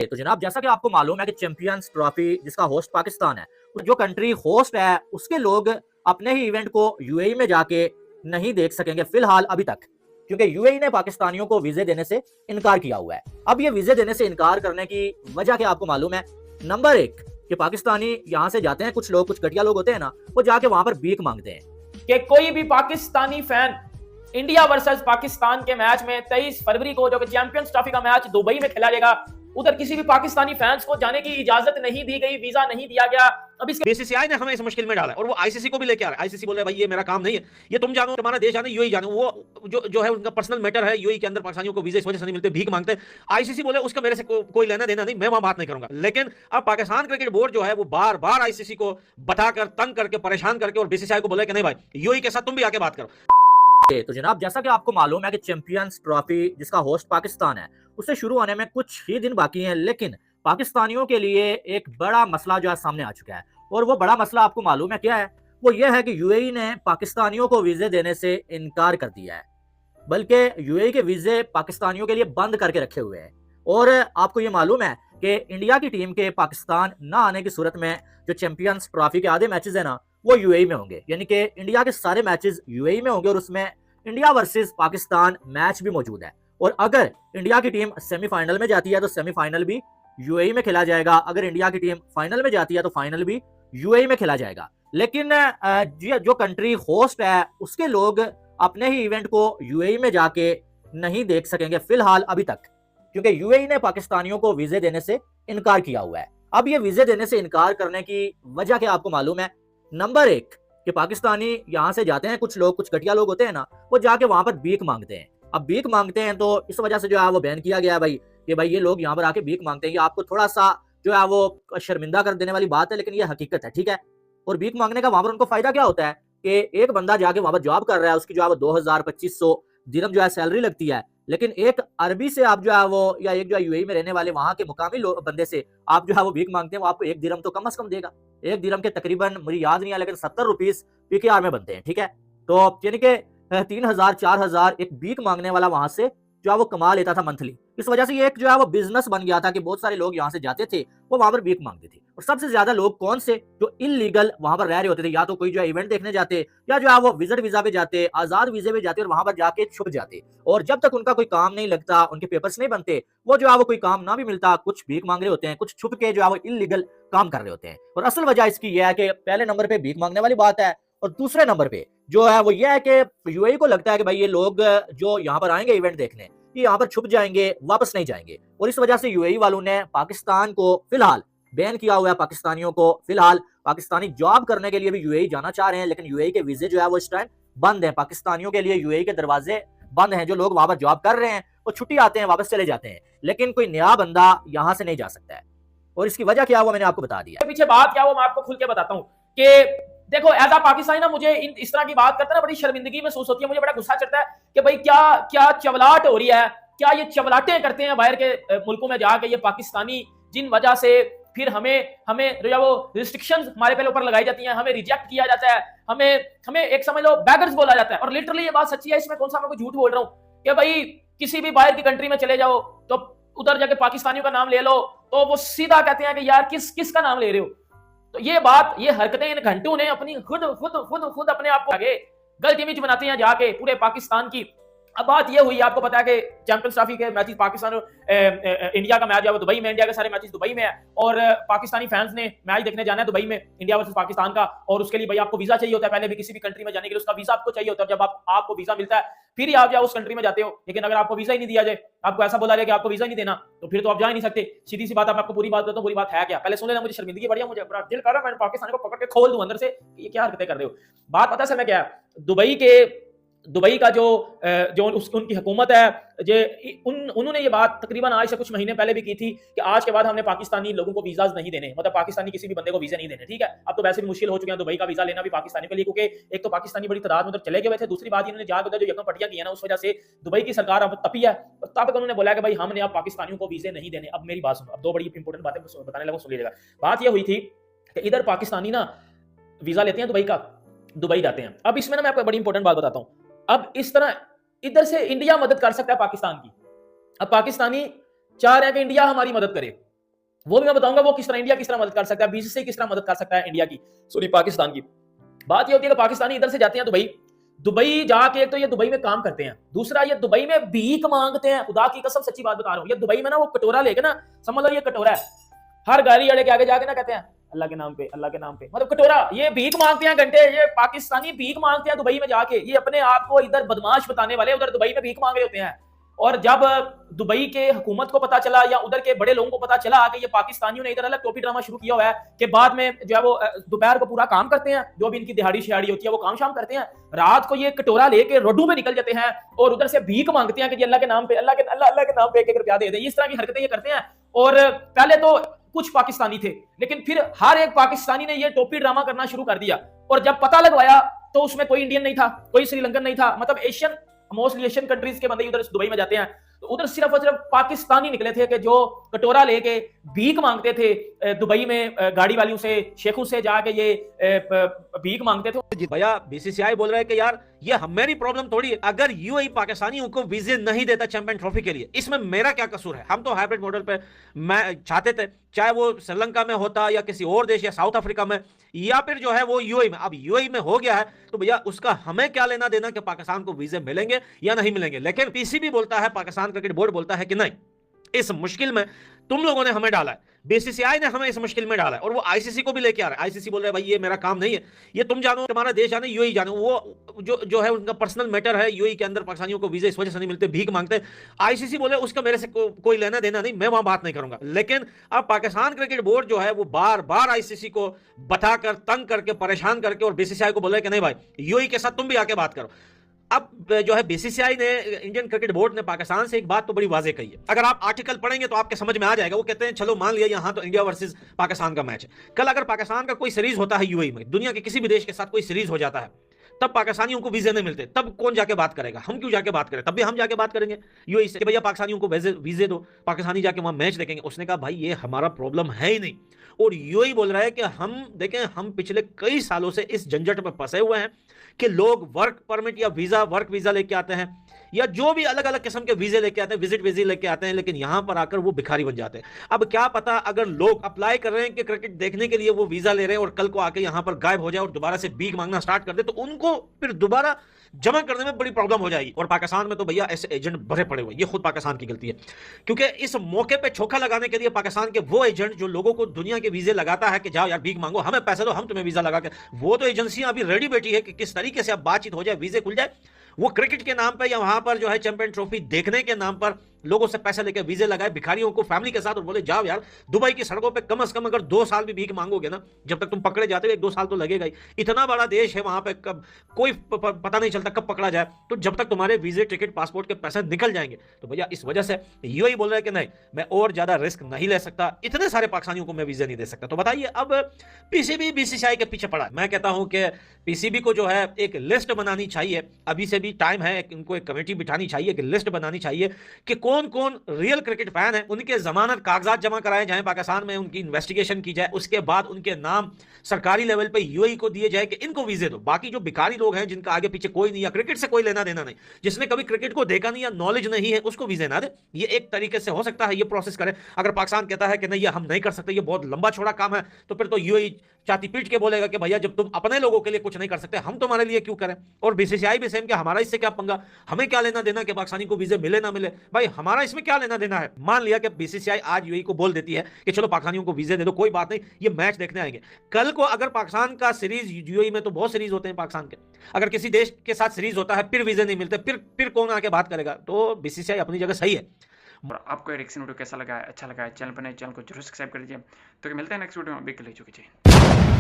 तो जनाब जैसा कि आपको मालूम है कि चैंपियंस ट्रॉफी जिसका होस्ट पाकिस्तान है, जो कंट्री होस्ट है उसके लोग अपने ही इवेंट को यूएई में जाके नहीं देख सकेंगे फिलहाल अभी तक, क्योंकि यूएई ने पाकिस्तानियों को वीजे देने से इनकार किया हुआ है। अब ये वीजे देने से इनकार करने की वजह क्या आपको मालूम है? नंबर एक कि पाकिस्तानी यहाँ से जाते हैं, कुछ लोग, कुछ घटिया लोग होते हैं ना, वो जाके वहां पर भीख मांगते हैं कि कोई भी Pakistani fan India versus Pakistan के मैच में 23 फरवरी को जो कि चैंपियंस ट्रॉफी का मैच दुबई में खेला जाएगा, उधर किसी भी पाकिस्तानी फैंस को जाने की इजाजत नहीं दी गई, वीजा नहीं दिया गया। अब इसके बीसीसीआई ने हमें इस मुश्किल में डाला और वो आईसीसी को भी लेके आ रहा है। आईसीसी बोल रहा है भाई ये मेरा काम नहीं है, ये तुम जानो, तुम्हारा देश जानो, यूएई जानो। वो जो है उनका पर्सनल मैटर है, यूएई के अंदर पाकिस्तानियों को वीजा इस वजह से नहीं मिलते, भीख मांगते हैं। आईसीसी बोले उसका मेरे से कोई लेना देना नहीं, मैं वहां बात नहीं करूंगा। लेकिन अब पाकिस्तान क्रिकेट बोर्ड जो है वो बार बार आईसीसी को बताकर, तंग करके, परेशान करके और बीसीसीआई को बोले कि नहीं भाई यूएई के साथ तुम भी आके बात करो। तो जनाब जैसा कि आपको मालूम है कि चैंपियंस ट्रॉफी जिसका होस्ट पाकिस्तान है उससे शुरू होने में कुछ ही दिन बाकी हैं, लेकिन पाकिस्तानियों के लिए एक बड़ा मसला जो है सामने आ चुका है। और वो बड़ा मसला आपको मालूम है क्या है? वो ये है कि यूएई ने पाकिस्तानियों को वीजे देने से इनकार कर दिया है, बल्कि यूएई के वीजे पाकिस्तानियों के लिए बंद करके रखे हुए हैं। और आपको ये मालूम है कि इंडिया की टीम के पाकिस्तान ना आने की सूरत में जो चैंपियंस ट्रॉफी के आधे मैचेस है ना, वो यूएई में होंगे, यानी कि इंडिया के सारे मैचेस यूएई में होंगे और उसमें इंडिया वर्सेस पाकिस्तान मैच भी मौजूद है। और अगर इंडिया की टीम सेमीफाइनल में जाती है तो सेमीफाइनल भी यूएई में खेला जाएगा, अगर इंडिया की टीम फाइनल में जाती है तो फाइनल भी यूएई में खेला जाएगा। लेकिन जो कंट्री होस्ट है उसके लोग अपने ही इवेंट को यूएई में जाके नहीं देख सकेंगे फिलहाल अभी तक, क्योंकि यूएई ने पाकिस्तानियों को वीजे देने से इनकार किया हुआ है। अब ये वीजे देने से इनकार करने की वजह क्या आपको मालूम है? नंबर एक कि पाकिस्तानी यहाँ से जाते हैं, कुछ लोग, कुछ घटिया लोग होते हैं ना, वो जाके वहां पर भीख मांगते हैं। अब भीख मांगते हैं तो इस वजह से जो है वो बैन किया गया है भाई, कि भाई ये लोग यहाँ पर आके भीख मांगते हैं। ये आपको थोड़ा सा जो है वो शर्मिंदा कर देने वाली बात है, लेकिन ये हकीकत है, ठीक है। और भीख मांगने का वहां पर उनको फायदा क्या होता है कि एक बंदा जाके वहां पर जॉब कर रहा है, उसकी जो है वो 2000-2500 दिरहम जो है सैलरी लगती है। लेकिन एक अरबी से आप जो है वो, या एक जो है यूएई में रहने वाले वहां के मुकामी बंदे से आप जो है वो भीख मांगते हैं, वो आपको 1 दिरहम तो कम से कम देगा। 1 दिरहम के तकरीबन, मुझे याद नहीं है, लेकिन 70 रुपीज पीकेआर में बनते हैं, ठीक है। तो यानी कि 3000-4000 एक भीख मांगने वाला वहां से जो है वो कमा लेता था मंथली। इस वजह से ये एक जो है वो बिजनेस बन गया था कि बहुत सारे लोग यहाँ से जाते थे, वो वहां पर भीख मांगते थे। और सबसे ज्यादा लोग कौन से? जो इलीगल वहां पर रह रहे होते थे, या तो कोई जो है इवेंट देखने जाते, या जो है वो विजिट वीजा पे जाते, आजाद वीजे पे जाते और वहां पर जाके छुप जाते। और जब तक उनका कोई काम नहीं लगता, उनके पेपर्स नहीं बनते, वो जो है वो कोई काम ना भी मिलता, कुछ भीख मांग रहे होते हैं, कुछ छुप के जो है वो इलीगल काम कर रहे होते हैं। और असल वजह इसकी यह है कि पहले नंबर पे भीख मांगने वाली बात है, और दूसरे नंबर पे जो है वो ये है कि यूएई को लगता है कि भाई ये लोग जो यहाँ पर आएंगे इवेंट देखने, ये यहाँ पर छुप जाएंगे, वापस नहीं जाएंगे। और इस वजह से यूएई वालों ने पाकिस्तान को फिलहाल बैन किया हुआ है। पाकिस्तानियों को फिलहाल, पाकिस्तानी जॉब करने के लिए भी यूएई जाना चाह रहे हैं, लेकिन यूएई के वीजे जो है वो इस टाइम बंद है। पाकिस्तानियों के लिए यूएई के दरवाजे बंद हैं। जो लोग वहां पर जॉब कर रहे हैं वो छुट्टी आते हैं, वापस चले जाते हैं, लेकिन कोई नया बंदा यहाँ से नहीं जा सकता है। और इसकी वजह क्या हुआ मैंने आपको बता दिया। पीछे बात क्या वो मैं आपको खुल के बताता हूँ कि देखो, एज आ पाकिस्तानी ना, मुझे इस तरह की बात करते ना बड़ी शर्मिंदगी महसूस होती है, मुझे बड़ा गुस्सा चढ़ता है कि भाई क्या क्या चवलाट हो रही है, क्या ये चवलाटें करते हैं बाहर के मुल्कों में जाके ये पाकिस्तानी, जिन वजह से फिर हमें जो वो रिस्ट्रिक्शंस हमारे पहले ऊपर लगाई जाती हैं, हमें रिजेक्ट किया जाता है, हमें एक समझ लो बैगर्स बोला जाता है। और लिटरली ये बात सच्ची है, इसमें कौन सा मैं कोई झूठ बोल रहा हूँ कि भाई किसी भी बाहर की कंट्री में चले जाओ तो उधर जाके पाकिस्तानियों का नाम ले लो तो वो सीधा कहते हैं कि यार किसका नाम ले रहे हो। तो ये बात, ये हरकतें इन घंटों ने अपनी खुद अपने आप को आगे गलत इमेज बनाते हैं जाके पूरे पाकिस्तान की। अब बात ये हुई, आपको पता है कि चैंपियंस ट्रॉफी के मैचेस पाकिस्तान और इंडिया का मैच है वो दुबई में, इंडिया के सारे मैचेस दुबई में है, और पाकिस्तानी फैंस ने मैच देखने जाना है दुबई में, इंडिया वर्सेस पाकिस्तान का। और उसके लिए भाई आपको वीजा चाहिए होता है, पहले भी किसी भी कंट्री में जाने के लिए उसका वीजा आपको चाहिए होता है। जब आपको वीजा मिलता है फिर ही आप जाओ उस कंट्री में जाते हो। लेकिन अगर आपको वीजा ही नहीं दिया जाए, आपको ऐसा बोला जाए कि आपको वीजा नहीं देना, तो फिर तो आप जा ही नहीं सकते। सीधी सी बात, आपको पूरी बात बताता हूं, पूरी बात है क्या, पहले सुन लेना। मुझे शर्मिंदगी बढ़िया, मुझे बड़ा दिल कर रहा है मैं पाकिस्तान को पकड़ के खोल दूं अंदर से, ये क्या हरकतें कर रहे हो। बात पता है मैं क्या, दुबई का जो उनकी हुकूमत है, उन्होंने ये बात तकरीबन आज से कुछ महीने पहले भी की थी कि आज के बाद हमने पाकिस्तानी लोगों को वीजाज नहीं देने, मतलब पाकिस्तानी किसी भी बंदे को वीजा नहीं देने, ठीक है। अब तो वैसे भी मुश्किल हो चुके हैं दुबई का वीजा लेना भी पाकिस्तानी के लिए, क्योंकि एक तो पाकिस्तानी बड़ी तादाद में उधर चले गए थे, दूसरी बात इन्होंने जाकर उधर जो यकम पटिया की है ना, उस वजह से दुबई की सरकार अब तपी है। तब तक उन्होंने बोला कि भाई हमने अब पाकिस्तानियों को वीजे नहीं देने। अब मेरी बात सुनो, अब दो बड़ी इंपॉर्टेंट बातें बताने लगा, सुन लीजिएगा। बात यह हुई थी कि इधर पाकिस्तानी ना वीजा लेते हैं दुबई का, दुबई जाते हैं। अब इसमें ना मैं आपको बड़ी इंपॉर्टेंट बात बताता हूँ। अब इस तरह इधर से इंडिया मदद कर सकता है पाकिस्तान की। अब पाकिस्तानी चाह रहे हैं कि इंडिया हमारी मदद करे, वो भी मैं बताऊंगा वो किस तरह इंडिया किस तरह मदद कर सकता है, बीसीसीआई किस तरह मदद कर सकता है इंडिया की, सॉरी पाकिस्तान की। बात ये होती है कि पाकिस्तानी इधर से जाते हैं दुबई, दुबई जाके एक तो ये दुबई में काम करते हैं, दूसरा ये दुबई में भीख मांगते हैं। खुदा की कसम सच्ची बात बता रहा हूँ, ये दुबई में ना वो कटोरा लेके ना, समझ लो ये कटोरा है, हर गाड़ी वाले के आगे जाके ना कहते हैं अल्लाह के नाम पे, अल्लाह के नाम पे, मतलब कटोरा, ये भीख मांगते हैं घंटे, ये पाकिस्तानी भीख मांगते हैं दुबई में जाके, ये अपने आप को इधर बदमाश बताने वाले उधर दुबई में भीख मांग रहे होते हैं। और जब दुबई के हुकूमत को पता चला या उधर के बड़े लोगों को पता चला कि ये पाकिस्तानियों ने इधर अलग टोपी ड्रामा शुरू किया हुआ है कि बाद में जो है वो दोपहर को पूरा काम करते हैं, जो भी इनकी दिहाड़ी शिहाड़ी होती है वो काम शाम करते हैं, रात को ये कटोरा लेके रोडों में निकल जाते हैं और उधर से भीख मांगते हैं कि अल्लाह के नाम पे, अल्लाह के नाम पे 1-1 रुपया दे दे। इस तरह की हरकतें ये करते हैं। और पहले तो कुछ पाकिस्तानी थे, लेकिन फिर हर एक पाकिस्तानी ने ये टोपी ड्रामा करना शुरू कर दिया। और जब पता लगवाया तो उसमें कोई इंडियन नहीं था, कोई श्रीलंकन नहीं था, मतलब एशियन, मोस्टली एशियन कंट्रीज के बंदे उधर दुबई में जाते हैं। तो उधर सिर्फ और सिर्फ पाकिस्तानी निकले थे कि जो कटोरा लेके भीख मांगते थे दुबई में, गाड़ी वालों से, शेखों से जाके ये भीख मांगते थे। भैया बीसीसीआई बोल रहा है कि यार ये मेरी प्रॉब्लम थोड़ी है, अगर यूएई पाकिस्तानियों को वीजे नहीं देता चैंपियन ट्रॉफी के लिए, इसमें मेरा क्या कसूर है? हम तो हाइब्रिड मॉडल पे मैं चाहते थे, चाहे वो श्रीलंका में होता या किसी और देश या साउथ अफ्रीका में या फिर जो है वो यूएई में। अब यूएई में हो गया है तो भैया उसका हमें क्या लेना देना कि पाकिस्तान को वीजे मिलेंगे या नहीं मिलेंगे। लेकिन पीसीबी बोलता है, पाकिस्तान क्रिकेट बोर्ड बोलता है कि नहीं, इस मुश्किल में तुम लोगों ने हमें डाला है, बीसीसीआई ने हमें इस मुश्किल में डाला है, और वो आईसीसी को भी लेके आ रहा है। आईसीसी बोल रहा है भाई ये मेरा काम नहीं है, ये तुम जानो, तुम्हारा देश जाने, यूएई जानो, वो जो है उनका पर्सनल मैटर है। यूएई के अंदर पाकिस्तानियों को वीजा इस वजह से नहीं मिलते, भीख मांगते हैं। आईसीसी बोले उसका मेरे से कोई लेना देना नहीं, मैं वहां बात नहीं करूंगा। लेकिन अब पाकिस्तान क्रिकेट बोर्ड जो है वो बार बार आईसीसी को बताकर, तंग करके, परेशान करके और बीसीसीआई को बोल रहा है कि नहीं भाई यूएई के साथ तुम भी आके बात करो। अब जो है बीसीसीआई ने, इंडियन क्रिकेट बोर्ड ने पाकिस्तान से एक बात तो बड़ी वाजे कही है, अगर आप आर्टिकल पढ़ेंगे तो आपके समझ में आ जाएगा। वो कहते हैं चलो मान लिया यहां तो इंडिया वर्सेस पाकिस्तान का मैच है, कल अगर पाकिस्तान का कोई सीरीज होता है यूएई में, दुनिया के किसी भी देश के साथ कोई सीरीज हो जाता है, तब पाकिस्तानियों को वीजे नहीं मिलते, तब कौन जाके बात करेगा? हम क्यों जाके बात करें? तब भी हम जाके बात करेंगे यूएई से कि भैया पाकिस्तानियों को वीजे दो, पाकिस्तानी जाके वहां मैच देखेंगे। उसने कहा भाई ये हमारा प्रॉब्लम है ही नहीं। और यूएई बोल रहा है कि हम देखें, हम पिछले कई सालों से इस झंझट में फंसे हुए हैं कि लोग वर्क परमिट या वीजा, वर्क वीजा लेके आते हैं या जो भी अलग अलग किस्म के वीजे लेके आते हैं, विजिट वीजे लेके आते हैं, लेकिन यहां पर आकर वो भिखारी बन जाते हैं। अब क्या पता अगर लोग अप्लाई कर रहे हैं कि क्रिकेट देखने के लिए वो वीजा ले रहे हैं और कल को आके यहां पर गायब हो जाए और दोबारा से भीख मांगना स्टार्ट कर दे, तो उनको फिर दोबारा जमा करने में बड़ी प्रॉब्लम हो जाएगी। और पाकिस्तान में तो भैया ऐसे एजेंट भरे पड़े हुए, ये खुद पाकिस्तान की गलती है, क्योंकि इस मौके पे छोका लगाने के लिए पाकिस्तान के वो एजेंट जो लोगों को दुनिया के वीजे लगाता है कि जाओ यार भीख मांगो, हमें पैसे दो, हम तुम्हें वीजा लगा के, वो तो एजेंसियां अभी रेडी बैठी है कि किस तरीके से अब बातचीत हो जाए, वीजे खुल जाए। वो क्रिकेट के नाम पर या वहां पर जो है चैंपियन ट्रॉफी देखने के नाम पर लोगों से पैसे लेकर वीजे लगाए भिखारियों को फैमिली के साथ और बोले जाओ यार दुबई की सड़कों पे कम से कम अगर 2 साल भी भीख मांगोगे ना, जब तक तुम पकड़े जाते हो 1-2 साल तो लगेगा ही। इतना बड़ा देश है वहां पे, कब कोई पता नहीं चलता कब पकड़ा जाए, तो जब तक तुम्हारे वीजे, टिकट, पासपोर्ट के पैसे निकल जाएंगे। तो भैया इस वजह से यूएई बोल रहा है कि नहीं, मैं और ज्यादा रिस्क नहीं ले सकता, इतने सारे पाकिस्तानियों को मैं वीजे नहीं दे सकता। तो बताइए अब पीसीबी बीसीसीआई के पीछे पड़ा है। मैं कहता हूं कि पीसीबी को जो है एक लिस्ट बनानी चाहिए, अभी से भी टाइम है, इनको एक कमेटी बिठानी चाहिए, एक लिस्ट बनानी चाहिए कि कौन कौन रियल क्रिकेट फैन है, उनके जमानत कागजात जमा कराए जाएं पाकिस्तान में, उनकी इन्वेस्टिगेशन की जाए, उसके बाद उनके नाम सरकारी लेवल पे यूएई को दिए जाए कि इनको वीजे दो। बाकी जो भिखारी लोग हैं जिनका आगे पीछे कोई नहीं, या क्रिकेट से कोई लेना देना नहीं, जिसने कभी क्रिकेट को देखा नहीं या नॉलेज नहीं है, उसको वीजे ना दे। ये एक तरीके से हो सकता है, ये प्रोसेस करें। अगर पाकिस्तान कहता है कि नहीं ये हम नहीं कर सकते, ये बहुत लंबा चौड़ा काम है, तो फिर तो यूएई छाती पीट के बोलेगा कि भैया जब तुम अपने लोगों के लिए कुछ नहीं कर सकते, हम तुम्हारे लिए क्यों करें। और बीसीसीआई भी सेम कि हमारा इससे क्या पंगा, हमें क्या लेना देना कि पाकिस्तानी को वीजे मिले ना मिले, भाई हमारा इसमें क्या लेना देना है। मान लिया कि बीसीसीआई आज यूएई को बोल देती है कि चलो पाकिस्तानियों को वीजे दे दो, कोई बात नहीं, ये मैच देखने आएंगे। कल को अगर पाकिस्तान का सीरीज, यूएई में तो बहुत सीरीज होते हैं पाकिस्तान के, अगर किसी देश के साथ सीरीज होता है फिर वीजे नहीं मिलते, फिर कौन आके बात करेगा। तो बीसीसीआई अपनी जगह सही है। और आपको रिएक्शन वीडियो कैसा लगा है, अच्छा लगा है, चैनल पर नए चैनल को जरूर सब्सक्राइब कर लीजिए। तो मिलते हैं नेक्स्ट वीडियो में, अभी के लिए चुकी।